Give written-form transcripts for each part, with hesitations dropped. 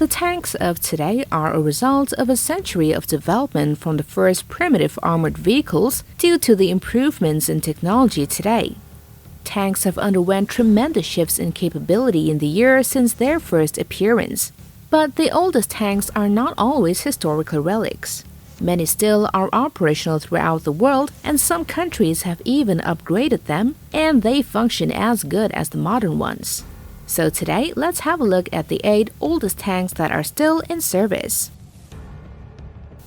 The tanks of today are a result of a century of development from the first primitive armored vehicles due to the improvements in technology today. Tanks have underwent tremendous shifts in capability in the years since their first appearance. But the oldest tanks are not always historical relics. Many still are operational throughout the world, and some countries have even upgraded them, and they function as good as the modern ones. So today, let's have a look at the 8 oldest tanks that are still in service.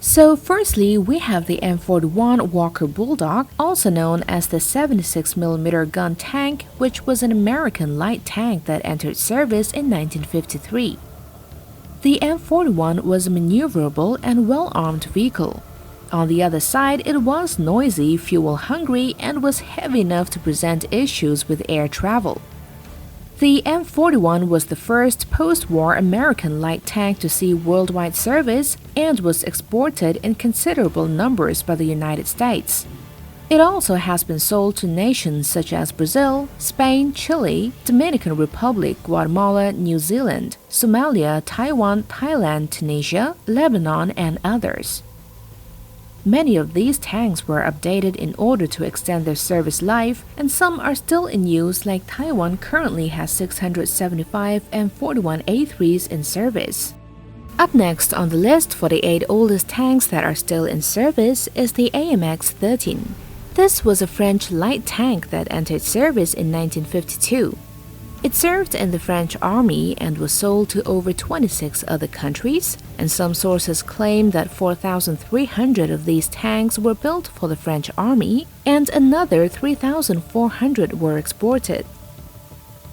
So firstly, we have the M41 Walker Bulldog, also known as the 76mm gun tank, which was an American light tank that entered service in 1953. The M41 was a maneuverable and well-armed vehicle. On the other side, it was noisy, fuel-hungry, and was heavy enough to present issues with air travel. The M41 was the first post-war American light tank to see worldwide service and was exported in considerable numbers by the United States. It also has been sold to nations such as Brazil, Spain, Chile, Dominican Republic, Guatemala, New Zealand, Somalia, Taiwan, Thailand, Tunisia, Lebanon, and others. Many of these tanks were updated in order to extend their service life, and some are still in use, like Taiwan currently has 675 M41A3s in service. Up next on the list for the 8 oldest tanks that are still in service is the AMX-13. This was a French light tank that entered service in 1952. It served in the French Army and was sold to over 26 other countries, and some sources claim that 4,300 of these tanks were built for the French Army, and another 3,400 were exported.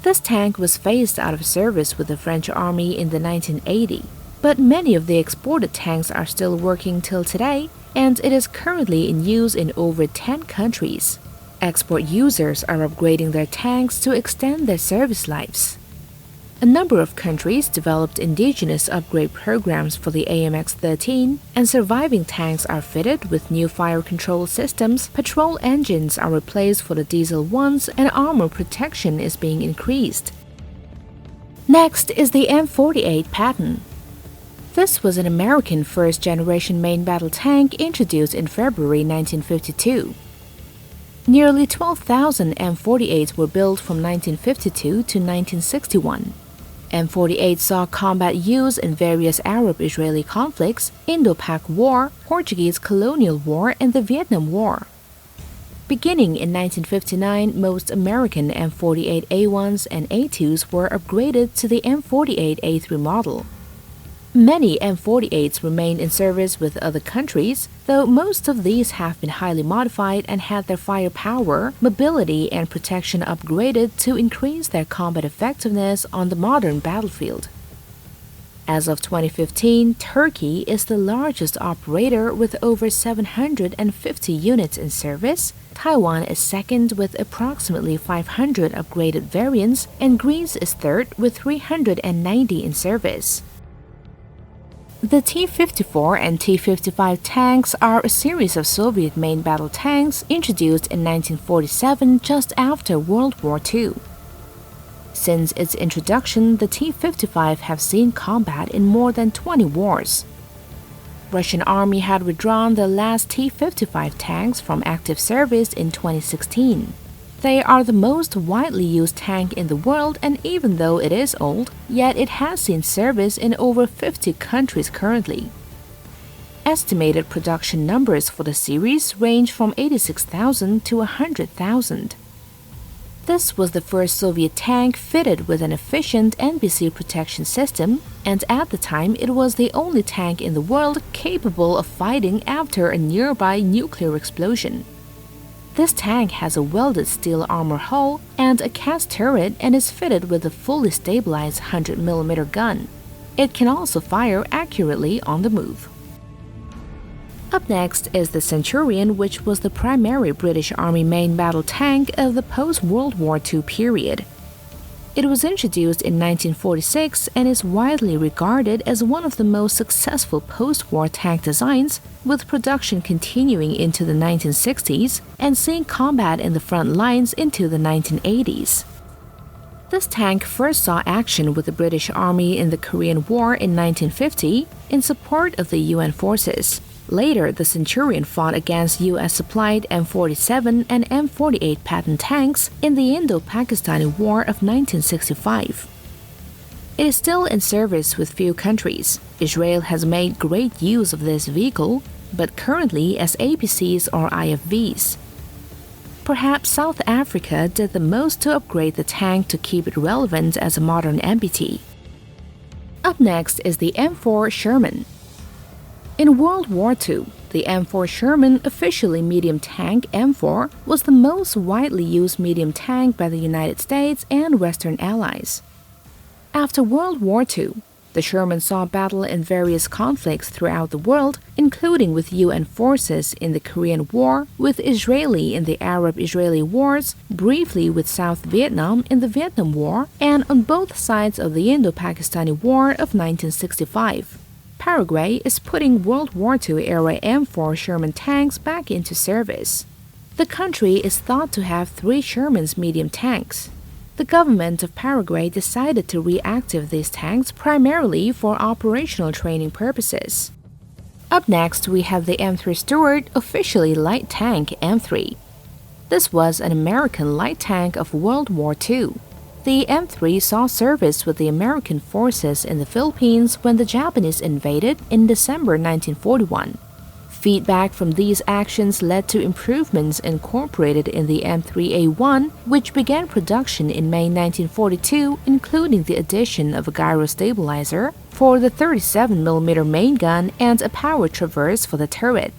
This tank was phased out of service with the French Army in the 1980s, but many of the exported tanks are still working till today, and it is currently in use in over 10 countries. Export users are upgrading their tanks to extend their service lives. A number of countries developed indigenous upgrade programs for the AMX-13, and surviving tanks are fitted with new fire control systems, patrol engines are replaced for the diesel ones, and armor protection is being increased. Next is the M48 Patent. This was an American first-generation main battle tank introduced in February 1952. Nearly 12,000 M48s were built from 1952 to 1961. M48 saw combat use in various Arab-Israeli conflicts, Indo-Pak War, Portuguese Colonial War, and the Vietnam War. Beginning in 1959, most American M48 A1s and A2s were upgraded to the M48 A3 model. Many M48s remain in service with other countries, though most of these have been highly modified and had their firepower, mobility, and protection upgraded to increase their combat effectiveness on the modern battlefield. As of 2015, Turkey is the largest operator with over 750 units in service, Taiwan is second with approximately 500 upgraded variants, and Greece is third with 390 in service. The T-54 and T-55 tanks are a series of Soviet main battle tanks introduced in 1947 just after World War II. Since its introduction, the T-55 have seen combat in more than 20 wars. Russian Army had withdrawn the last T-55 tanks from active service in 2016. They are the most widely used tank in the world, and even though it is old, yet it has seen service in over 50 countries currently. Estimated production numbers for the series range from 86,000 to 100,000. This was the first Soviet tank fitted with an efficient NBC protection system, and at the time it was the only tank in the world capable of fighting after a nearby nuclear explosion. This tank has a welded steel armor hull and a cast turret and is fitted with a fully stabilized 100mm gun. It can also fire accurately on the move. Up next is the Centurion, which was the primary British Army main battle tank of the post-World War II period. It was introduced in 1946 and is widely regarded as one of the most successful post-war tank designs, with production continuing into the 1960s and seeing combat in the front lines into the 1980s. This tank first saw action with the British Army in the Korean War in 1950 in support of the UN forces. Later, the Centurion fought against US-supplied M47 and M48 Patent tanks in the Indo-Pakistani War of 1965. It is still in service with few countries. Israel has made great use of this vehicle, but currently as APCs or IFVs. Perhaps South Africa did the most to upgrade the tank to keep it relevant as a modern MBT. Up next is the M4 Sherman. In World War II, the M4 Sherman, officially medium tank M4, was the most widely used medium tank by the United States and Western allies. After World War II, the Sherman saw battle in various conflicts throughout the world, including with UN forces in the Korean War, with Israeli in the Arab-Israeli Wars, briefly with South Vietnam in the Vietnam War, and on both sides of the Indo-Pakistani War of 1965. Paraguay is putting World War II-era M4 Sherman tanks back into service. The country is thought to have 3 Sherman's medium tanks. The government of Paraguay decided to reactivate these tanks primarily for operational training purposes. Up next, we have the M3 Steward, officially light tank M3. This was an American light tank of World War II. The M3 saw service with the American forces in the Philippines when the Japanese invaded in December 1941. Feedback from these actions led to improvements incorporated in the M3A1, which began production in May 1942, including the addition of a gyro stabilizer for the 37mm main gun and a power traverse for the turret.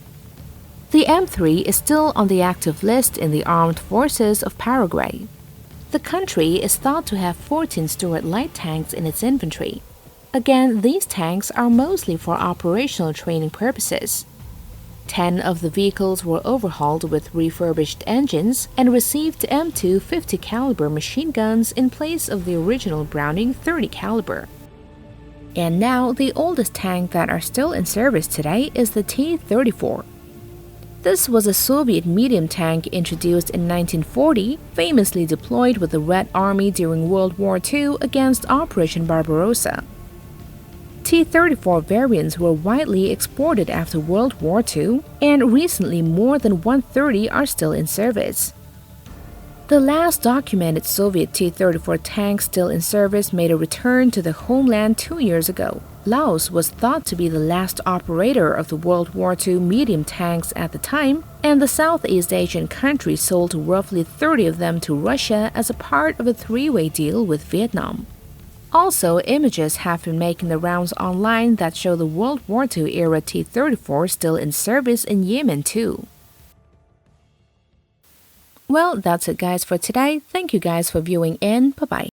The M3 is still on the active list in the armed forces of Paraguay. The country is thought to have 14 Steward light tanks in its inventory. Again, these tanks are mostly for operational training purposes. 10 of the vehicles were overhauled with refurbished engines and received M2 50 caliber machine guns in place of the original Browning 30 caliber. And now, the oldest tank that are still in service today is the T-34. This was a Soviet medium tank introduced in 1940, famously deployed with the Red Army during World War II against Operation Barbarossa. T-34 variants were widely exported after World War II, and recently more than 130 are still in service. The last documented Soviet T-34 tank still in service made a return to the homeland 2 years ago. Laos was thought to be the last operator of the World War II medium tanks at the time, and the Southeast Asian country sold roughly 30 of them to Russia as a part of a 3-way deal with Vietnam. Also, images have been making the rounds online that show the World War II-era T-34 still in service in Yemen too. Well, that's it guys for today. Thank you guys for viewing in. Bye-bye.